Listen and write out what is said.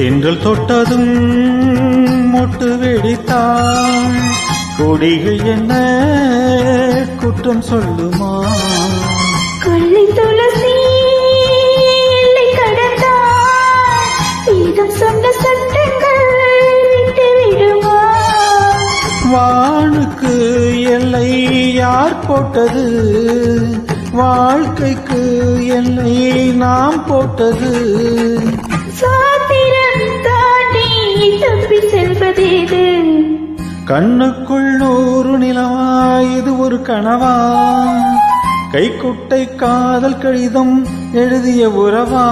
தென்றல் தொட்டதும் மொட்டு வெடித்தாள். கொடிகள் என்ன குற்றம் சொல்லுமா? கொள்ளை துளசி எல்லை கடந்தாள். வேதம் சொன்ன சட்டங்கள் விட்டு விடுமா? வானுக்கு எல்லை யார் போட்டது? வாழ்க்கைக்கு எல்லை நாம் போட்டது. சாத்திரம் தாண்டி தப்பி செல்வதேது? கண்ணுக்குள் 100 நிலவா இது ஒரு கனவா? கைக்குட்டை காதல் கடிதம் எழுதிய உறவா?